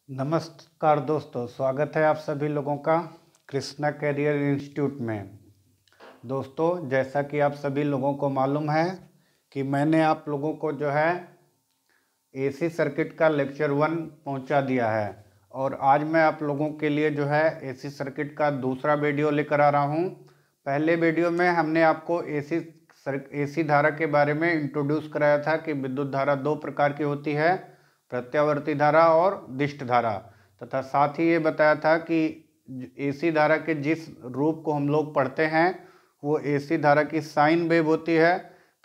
नमस्कार दोस्तों, स्वागत है आप सभी लोगों का कृष्णा कैरियर इंस्टीट्यूट में। दोस्तों, जैसा कि आप सभी लोगों को मालूम है कि मैंने आप लोगों को जो है एसी सर्किट का लेक्चर 1 पहुंचा दिया है और आज मैं आप लोगों के लिए जो है एसी सर्किट का दूसरा वीडियो लेकर आ रहा हूं। पहले वीडियो में हमने आपको एसी धारा के बारे में इंट्रोड्यूस कराया था कि विद्युत धारा दो प्रकार की होती है, प्रत्यावर्ती धारा और दिष्ट धारा, तथा साथ ही ये बताया था कि एसी धारा के जिस रूप को हम लोग पढ़ते हैं वो एसी धारा की साइन वेव होती है,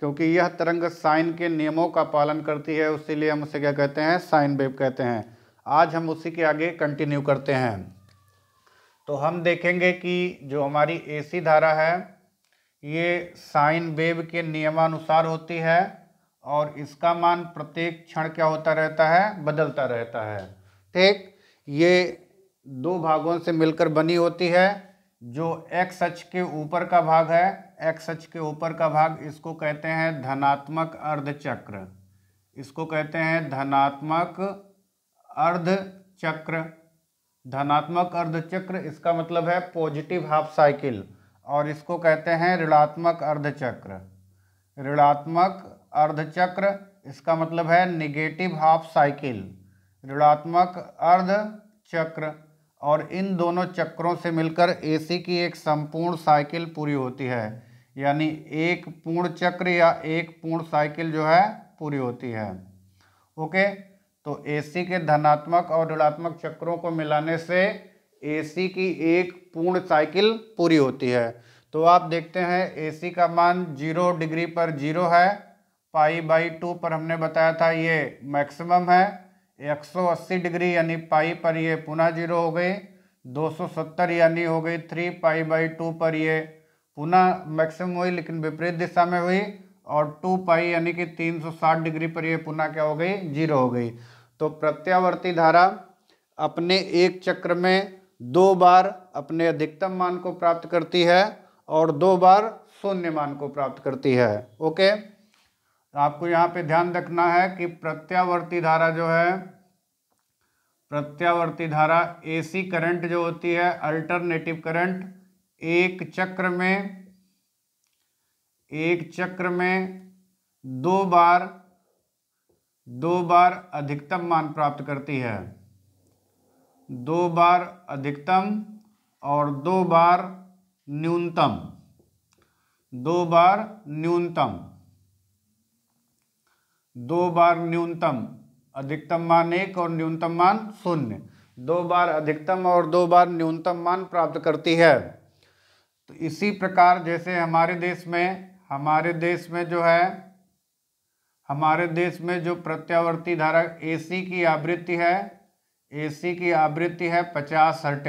क्योंकि यह तरंग साइन के नियमों का पालन करती है, इसीलिए हम उसे क्या कहते हैं, साइन वेव कहते हैं। आज हम उसी के आगे कंटिन्यू करते हैं। तो हम देखेंगे कि जो हमारी एसी धारा है ये साइन वेव के नियमानुसार होती है और इसका मान प्रत्येक क्षण क्या होता रहता है, बदलता रहता है। ठीक, ये दो भागों से मिलकर बनी होती है। जो एक्स अक्ष के ऊपर का भाग है, एक्स अक्ष के ऊपर का भाग, इसको कहते हैं धनात्मक अर्धचक्र। इसको कहते हैं धनात्मक अर्धचक्र। धनात्मक अर्धचक्र इसका मतलब है पॉजिटिव हाफ साइकिल, और इसको कहते हैं ऋणात्मक अर्धचक्र। ऋणात्मक अर्धचक्र इसका मतलब है निगेटिव हाफ साइकिल, ऋणात्मक अर्धचक्र। और इन दोनों चक्रों से मिलकर एसी की एक संपूर्ण साइकिल पूरी होती है, यानी एक पूर्ण चक्र या एक पूर्ण साइकिल जो है पूरी होती है। ओके, तो एसी के धनात्मक और ऋणात्मक चक्रों को मिलाने से एसी की एक पूर्ण साइकिल पूरी होती है। तो आप देखते हैं एसी का मान 0 डिग्री पर 0 है, π/2 पर हमने बताया था ये मैक्सिमम है, 180 डिग्री यानी पाई पर ये पुनः 0 हो गई, 270 यानी हो गई 3 π/2 पर ये पुनः मैक्सिमम हुई लेकिन विपरीत दिशा में हुई, और 2 पाई यानी कि 360 डिग्री पर ये पुनः क्या हो गई, 0 हो गई। तो प्रत्यावर्ती धारा अपने एक चक्र में 2 बार अपने अधिकतम मान को प्राप्त करती है और 2 बार शून्य मान को प्राप्त करती है। ओके, तो आपको यहाँ पे ध्यान रखना है कि प्रत्यावर्ती धारा जो है, प्रत्यावर्ती धारा एसी करंट जो होती है, अल्टरनेटिव करंट, एक चक्र में 2 बार अधिकतम मान प्राप्त करती है। 2 बार अधिकतम और 2 बार न्यूनतम। 2 बार न्यूनतम, 2 बार न्यूनतम, अधिकतम मान 1 और न्यूनतम मान 0। 2 बार अधिकतम और 2 बार न्यूनतम मान प्राप्त करती है। तो इसी प्रकार जैसे हमारे देश में जो प्रत्यावर्ती धारा एसी की आवृत्ति है, एसी की आवृत्ति है 50 हर्ट्ज।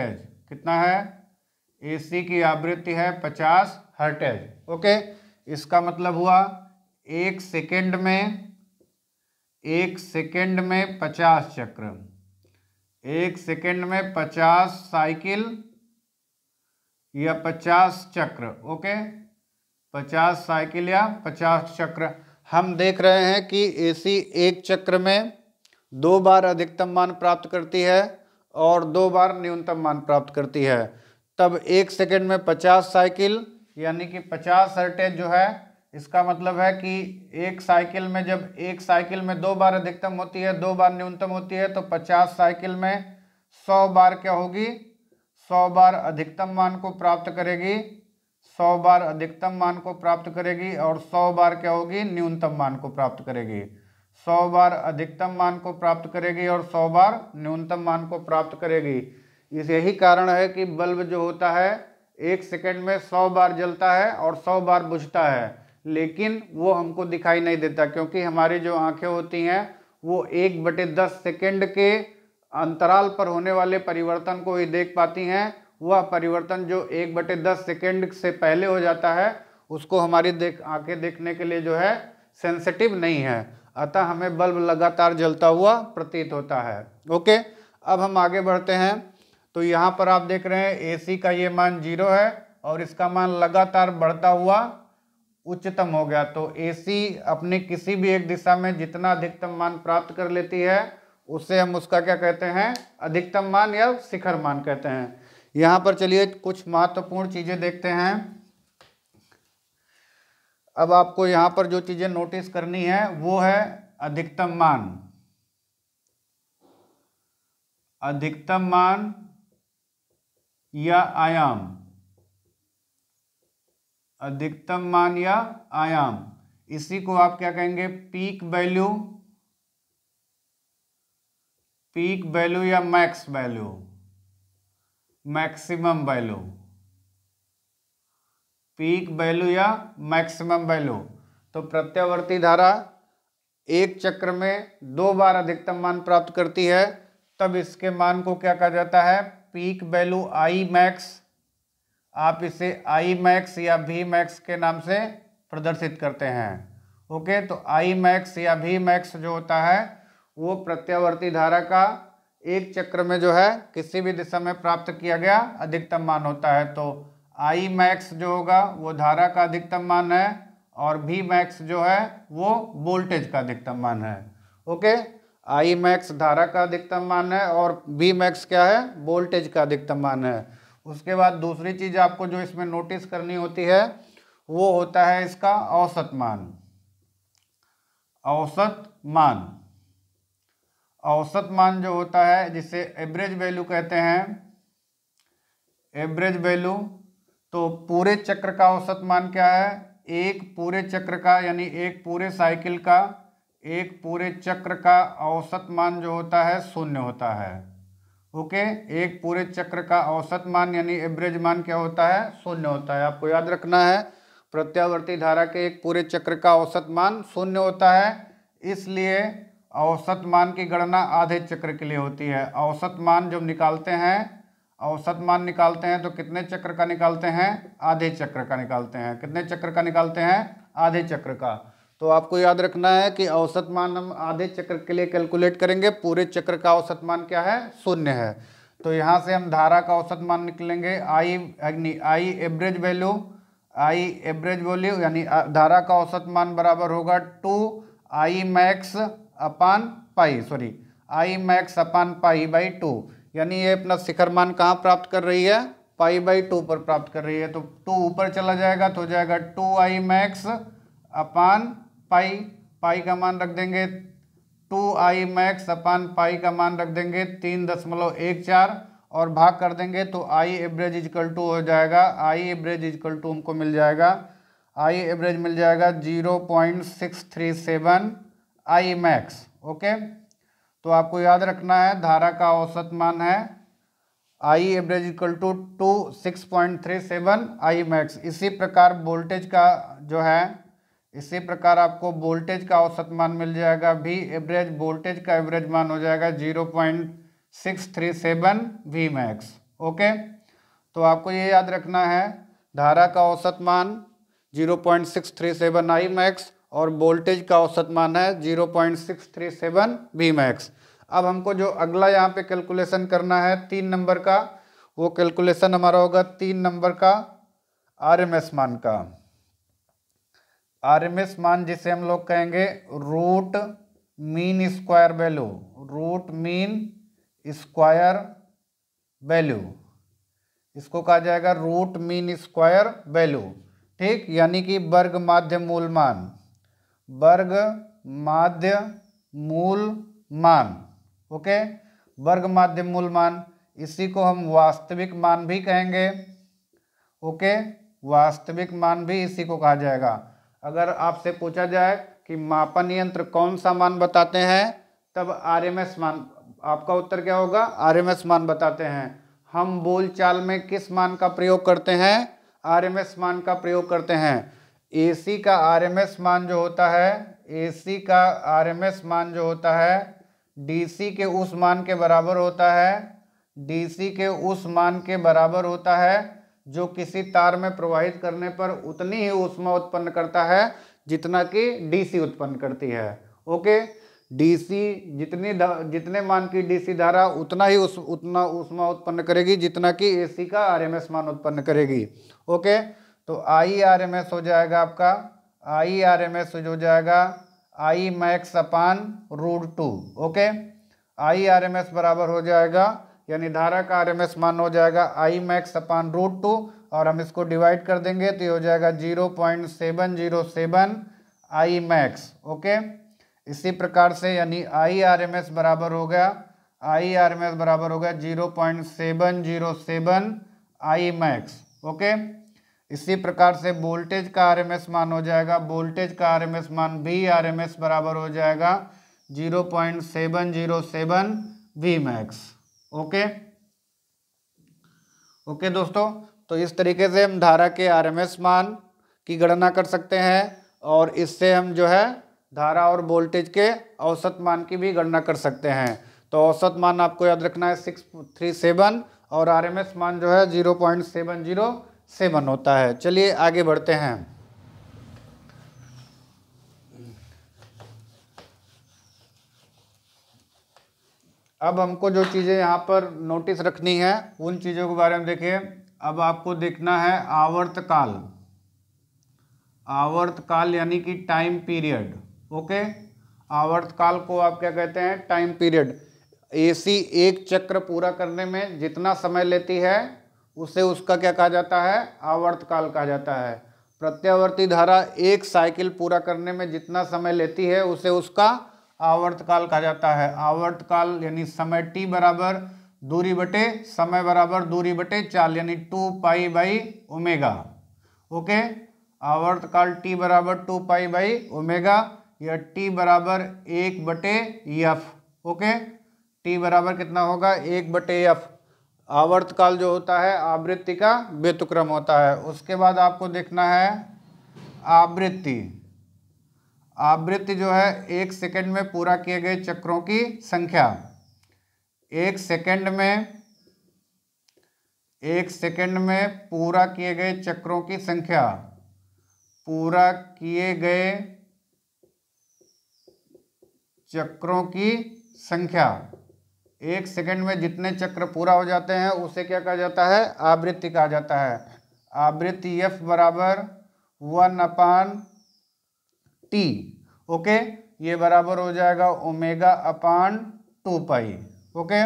कितना है? एसी की आवृत्ति है 50 हर्ट्ज। ओके, इसका मतलब हुआ एक सेकेंड में 50 चक्र, एक सेकेंड में 50 साइकिल या 50 चक्र। ओके, 50 साइकिल या 50 चक्र। हम देख रहे हैं कि एसी एक चक्र में 2 बार अधिकतम मान प्राप्त करती है और 2 बार न्यूनतम मान प्राप्त करती है। तब एक सेकेंड में 50 साइकिल यानी कि 50 हर्ट्ज जो है, इसका मतलब है कि एक साइकिल में, जब एक साइकिल में 2 बार अधिकतम होती है, 2 बार न्यूनतम होती है, तो 50 साइकिल में 100 बार क्या होगी, 100 बार अधिकतम मान को प्राप्त करेगी, 100 बार अधिकतम मान को प्राप्त करेगी और 100 बार क्या होगी, न्यूनतम मान को प्राप्त करेगी। 100 बार अधिकतम मान को प्राप्त करेगी और 100 बार न्यूनतम मान को प्राप्त करेगी। यही कारण है कि बल्ब जो होता है एक सेकेंड में 100 बार जलता है और 100 बार बुझता है, लेकिन वो हमको दिखाई नहीं देता, क्योंकि हमारी जो आंखें होती हैं वो 1/10 सेकेंड के अंतराल पर होने वाले परिवर्तन को ही देख पाती हैं। वह परिवर्तन जो 1/10 सेकेंड से पहले हो जाता है उसको हमारी आंखें देखने के लिए जो है सेंसिटिव नहीं है, अतः हमें बल्ब लगातार जलता हुआ प्रतीत होता है। ओके, अब हम आगे बढ़ते हैं। तो यहाँ पर आप देख रहे हैं एसी का ये मान 0 है और इसका मान लगातार बढ़ता हुआ उच्चतम हो गया। तो एसी अपने किसी भी एक दिशा में जितना अधिकतम मान प्राप्त कर लेती है उससे हम उसका क्या कहते हैं, अधिकतम मान या शिखर मान कहते हैं। यहाँ पर चलिए कुछ महत्वपूर्ण चीजें देखते हैं। अब आपको यहाँ पर जो चीजें नोटिस करनी है वो है अधिकतम मान, अधिकतम मान या आयाम, अधिकतम मान या आयाम, इसी को आप क्या कहेंगे, पीक वैल्यू, पीक वैल्यू या max value, maximum value, peak value या मैक्सिमम वैल्यू। तो प्रत्यावर्ती धारा एक चक्र में 2 बार अधिकतम मान प्राप्त करती है, तब इसके मान को क्या कहा जाता है, पीक वैल्यू आई मैक्स। आप इसे आई मैक्स या वी मैक्स के नाम से प्रदर्शित करते हैं। ओके, तो आई मैक्स या वी मैक्स जो होता है वो प्रत्यावर्ती धारा का एक चक्र में जो है किसी भी दिशा में प्राप्त किया गया अधिकतम मान होता है। तो आई मैक्स जो होगा वो धारा का अधिकतम मान है, और वी मैक्स जो है वो वोल्टेज का अधिकतम मान है। ओके, आई मैक्स धारा का अधिकतम मान है और वी मैक्स क्या है, वोल्टेज का अधिकतम मान है। उसके बाद दूसरी चीज आपको जो इसमें नोटिस करनी होती है वो होता है इसका औसत मान, औसत मान। औसत मान जो होता है जिसे एवरेज वैल्यू कहते हैं, एवरेज वैल्यू। तो पूरे चक्र का औसत मान क्या है, एक पूरे चक्र का यानी एक पूरे साइकिल का, एक पूरे चक्र का औसत मान जो होता है 0 होता है। ओके, एक पूरे चक्र का औसत मान यानी एवरेज मान क्या होता है, 0 होता है। आपको याद रखना है प्रत्यावर्ती धारा के एक पूरे चक्र का औसत मान 0 होता है, इसलिए औसत मान की गणना आधे चक्र के लिए होती है। औसत मान जब निकालते हैं, औसत मान निकालते हैं तो कितने चक्र का निकालते हैं, आधे चक्र का निकालते हैं। कितने चक्र का निकालते हैं, आधे चक्र का। तो आपको याद रखना है कि औसत मान हम आधे चक्र के लिए कैलकुलेट करेंगे, पूरे चक्र का औसत मान क्या है, 0 है। तो यहाँ से हम धारा का औसत मान निकलेंगे, I average value, I average value यानी धारा का औसत मान बराबर होगा 2 आई max upon pi, sorry I max upon pi by 2। यानी ये अपना शिखर मान कहाँ प्राप्त कर रही है, पाई बाई 2 पर प्राप्त कर रही है। तो 2 ऊपर चला जाएगा तो हो जाएगा 2 आई मैक्स अपान पाई, पाई का मान रख देंगे 2 आई मैक्स अपान पाई का मान रख देंगे 3.14 और भाग कर देंगे तो आई एवरेज इजकल टू हो जाएगा, आई एवरेज इजकल टू हमको मिल जाएगा, आई एवरेज मिल जाएगा 0.637 आई मैक्स। ओके, तो आपको याद रखना है धारा का औसत मान है I average equal to 6.37 I max. इसी प्रकार वोल्टेज का जो है, इसी प्रकार आपको वोल्टेज का औसत मान मिल जाएगा भी एवरेज, वोल्टेज का एवरेज मान हो जाएगा 0.637 वी मैक्स। ओके, तो आपको ये याद रखना है धारा का औसत मान 0.637 आई मैक्स और वोल्टेज का औसत मान है 0.637 वी मैक्स। अब हमको जो अगला यहाँ पे कैलकुलेशन करना है 3 नंबर का, वो कैलकुलेशन हमारा होगा 3 नंबर का आरएमएस मान का। आरएमएस मान जिसे हम लोग कहेंगे root mean square value, root mean square value, इसको कहा जाएगा रूट मीन स्क्वायर वैल्यू। ठीक, यानी कि वर्ग माध्य मूल मान, वर्ग माध्य मूल मान। ओके, वर्ग माध्य मूल मान, इसी को हम वास्तविक मान भी कहेंगे। ओके, वास्तविक मान भी इसी को कहा जाएगा। अगर आपसे पूछा जाए कि मापन यंत्र कौन सा मान बताते हैं, तब आरएमएस मान, आपका उत्तर क्या होगा, आरएमएस मान बताते हैं। हम बोलचाल में किस मान का प्रयोग करते हैं, आरएमएस मान का प्रयोग करते हैं। एसी का आरएमएस मान जो होता है, एसी का आरएमएस मान जो होता है डीसी के उस मान के बराबर होता है, डीसी के उस मान के बराबर होता है जो किसी तार में प्रवाहित करने पर उतनी ही ऊष्मा उत्पन्न करता है जितना कि डीसी उत्पन्न करती है। ओके, डीसी जितने मान की डीसी धारा उतना ही उतना ऊष्मा उत्पन्न करेगी जितना कि एसी का आरएमएस मान उत्पन्न करेगी। ओके, तो आई आरएमएस हो जाएगा आपका, आई आरएमएस हो जाएगा I max upon root 2। Okay, I R M S बराबर हो जाएगा, यानी धारा का आर एम एस मान हो जाएगा आई मैक्स अपान √2, और हम इसको डिवाइड कर देंगे तो ये हो जाएगा 0.707 आई मैक्स। ओके, इसी प्रकार से यानी आई आर एम एस बराबर हो गया 0.707 आई मैक्स। ओके, इसी प्रकार से वोल्टेज का आरएमएस मान हो जाएगा, वोल्टेज का आरएमएस मान भी आरएमएस बराबर हो जाएगा 0.707 वी मैक्स। ओके ओके दोस्तों, तो इस तरीके से हम धारा के आरएमएस मान की गणना कर सकते हैं, और इससे हम जो है धारा और वोल्टेज के औसत मान की भी गणना कर सकते हैं। तो औसत मान आपको याद रखना है 637, और आरएमएस मान जो है 0.707 होता है। चलिए आगे बढ़ते हैं। अब हमको जो चीज़ें यहाँ पर नोटिस रखनी है उन चीज़ों के बारे में देखिए। अब आपको देखना है आवर्तकाल, आवर्तकाल यानी कि टाइम पीरियड। ओके, आवर्तकाल को आप क्या कहते हैं? Time period. एसी एक चक्र पूरा करने में जितना समय लेती है उसे उसका क्या कहा जाता है? आवर्तकाल कहा जाता है। प्रत्यावर्ती धारा एक साइकिल पूरा करने में जितना समय लेती है उसे उसका आवर्तकाल कहा जाता है। आवर्तकाल यानी समय t बराबर दूरी बटे समय बराबर दूरी बटे चाल, यानी 2π/ω। ओके, आवर्तकाल t बराबर 2π/ω, या t बराबर 1/f। ओके, t बराबर कितना होगा? 1/f। आवर्तकाल जो होता है आवृत्ति का व्युत्क्रम होता है। उसके बाद आपको देखना है आवृत्ति। आवृत्ति जो है एक सेकंड में पूरा किए गए चक्रों की संख्या। एक सेकंड में पूरा किए गए चक्रों की संख्या, पूरा किए गए चक्रों की संख्या। एक सेकंड में जितने चक्र पूरा हो जाते हैं उसे क्या कहा जाता है? आवृत्ति कहा जाता है। आवृत्ति F बराबर 1/T। ओके, ये बराबर हो जाएगा ω/2π। ओके,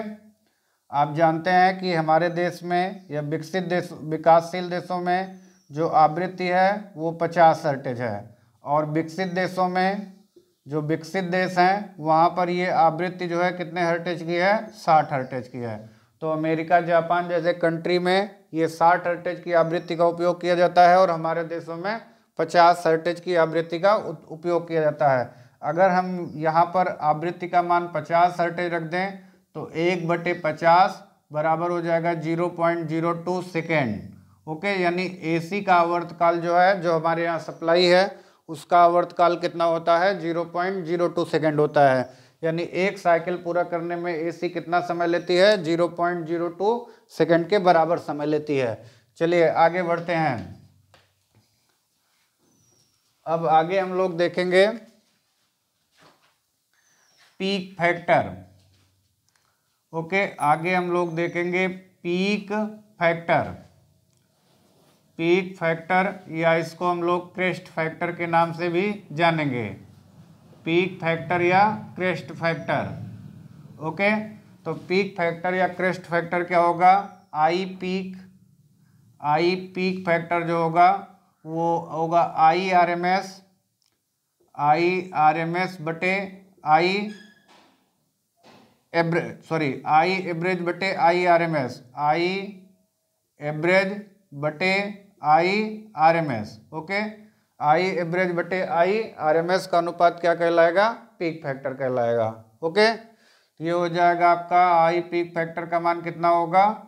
आप जानते हैं कि हमारे देश में या विकसित देश विकासशील देशों में जो आवृत्ति है वो 50 हर्ट्ज है, और विकसित देशों में जो विकसित देश हैं वहाँ पर ये आवृत्ति जो है कितने हर्ट्ज की है? 60 हर्ट्ज की है। तो अमेरिका जापान जैसे कंट्री में ये 60 हर्ट्ज की आवृत्ति का उपयोग किया जाता है, और हमारे देशों में 50 हर्ट्ज की आवृत्ति का उपयोग किया जाता है। अगर हम यहाँ पर आवृत्ति का मान 50 हर्ट्ज रख दें तो 1/50 बराबर हो जाएगा 0.02 सेकेंड। ओके, यानी एसी का आवर्तकाल जो है, जो हमारे यहाँ सप्लाई है, उसका आवर्तकाल कितना होता है? 0.02 सेकेंड होता है। यानी एक साइकिल पूरा करने में एसी कितना समय लेती है? 0.02 सेकेंड के बराबर समय लेती है। चलिए आगे बढ़ते हैं। अब आगे हम लोग देखेंगे पीक फैक्टर। ओके, आगे हम लोग देखेंगे पीक फैक्टर। पीक फैक्टर, या इसको हम लोग क्रेस्ट फैक्टर के नाम से भी जानेंगे। पीक फैक्टर या क्रेस्ट फैक्टर। ओके, तो पीक फैक्टर या क्रेस्ट फैक्टर क्या होगा? आई पीक फैक्टर जो होगा वो होगा आई आर एम एस बटे आई एवरेज बटे I R M S, I average बटे I R M S. Okay, I average बटे आई आर एम एस का अनुपात क्या कहलाएगा? पीक फैक्टर कहलाएगा। ओके, ये हो जाएगा आपका आई पीक फैक्टर का मान कितना होगा?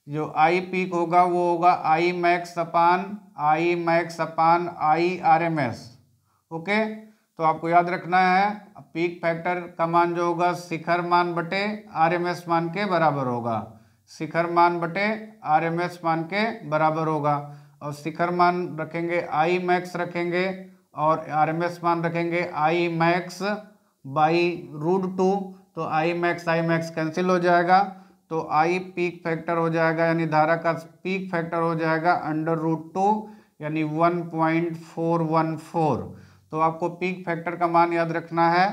जो आई पीक होगा वो होगा I max upon I R M S. Okay, तो आपको याद रखना है पीक फैक्टर का मान जो होगा शिखर मान बटे आर एम एस मान के बराबर होगा। शिखर मान बटे आर एम एस मान के बराबर होगा, और शिखर मान रखेंगे आई मैक्स रखेंगे, और आर एम एस मान रखेंगे आई मैक्स बाई √2। तो आई मैक्स कैंसिल हो जाएगा, तो आई पीक फैक्टर हो जाएगा, यानी धारा का पीक फैक्टर हो जाएगा √2, यानी 1.414। तो आपको पीक फैक्टर का मान याद रखना है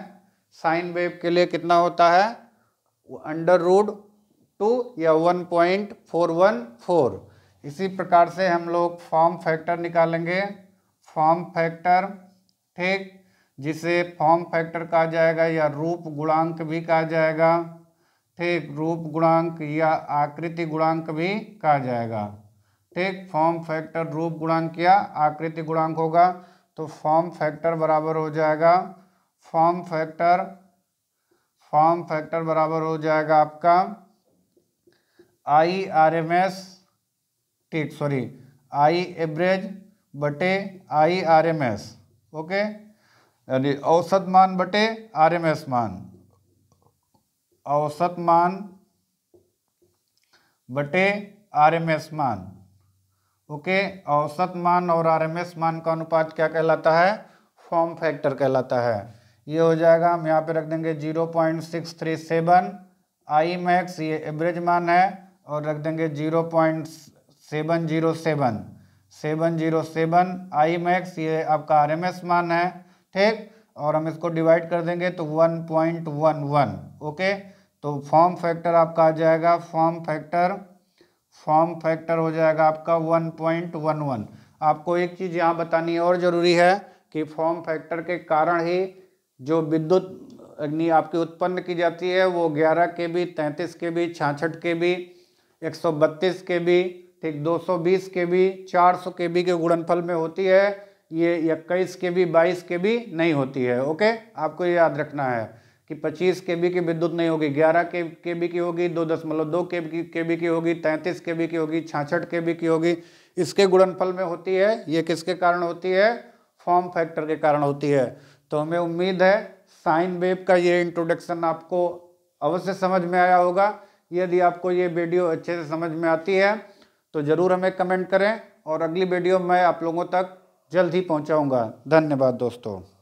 साइन वेव के लिए कितना होता है, √2 या 1.414। इसी प्रकार से हम लोग फॉर्म फैक्टर निकालेंगे, फॉर्म फैक्टर, ठीक, जिसे फॉर्म फैक्टर कहा जाएगा या रूप गुणांक भी कहा जाएगा, ठीक, रूप गुणांक या आकृति गुणांक भी कहा जाएगा, ठीक। फॉर्म फैक्टर रूप गुणांक या आकृति गुणांक होगा, तो फॉर्म फैक्टर बराबर हो जाएगा, फॉर्म फैक्टर बराबर हो जाएगा आपका IRMS, ठीक, सॉरी, I एवरेज बटे IRMS, ओके, यानी औसत मान बटे RMS मान, औसत मान बटे RMS मान, ओके। औसत मान और RMS मान का अनुपात क्या कहलाता है, फॉर्म फैक्टर कहलाता है। ये हो जाएगा, हम यहाँ पे रख देंगे 0.637, I मैक्स ये एवरेज मान है, और रख देंगे 0.707 I मैक्स ये आपका RMS मान है, ठीक। और हम इसको डिवाइड कर देंगे तो 1.11, ओके। तो फॉर्म फैक्टर आपका आ जाएगा, फॉर्म फैक्टर हो जाएगा आपका 1.11। आपको एक चीज़ यहाँ बतानी और ज़रूरी है कि फॉर्म फैक्टर के कारण ही जो विद्युत अग्नि आपकी उत्पन्न की जाती है वो 11 kV, 33 kV, 66 kV, 132 kV, ठीक, 220 kV, 400 kV के गुणनफल में होती है। ये 21 kV, 22 kV नहीं होती है, ओके। आपको ये याद रखना है कि 25 kV की विद्युत नहीं होगी, 11 kV की होगी, 2.2 kV की होगी, 33 kV की होगी, 66 kV की होगी, इसके गुणनफल में होती है। ये किसके कारण होती है, फॉर्म फैक्टर के कारण होती है। तो हमें उम्मीद है साइन वेव का ये इंट्रोडक्शन आपको अवश्य समझ में आया होगा। यदि आपको ये वीडियो अच्छे से समझ में आती है तो ज़रूर हमें कमेंट करें, और अगली वीडियो मैं आप लोगों तक जल्द ही पहुंचाऊंगा। धन्यवाद दोस्तों।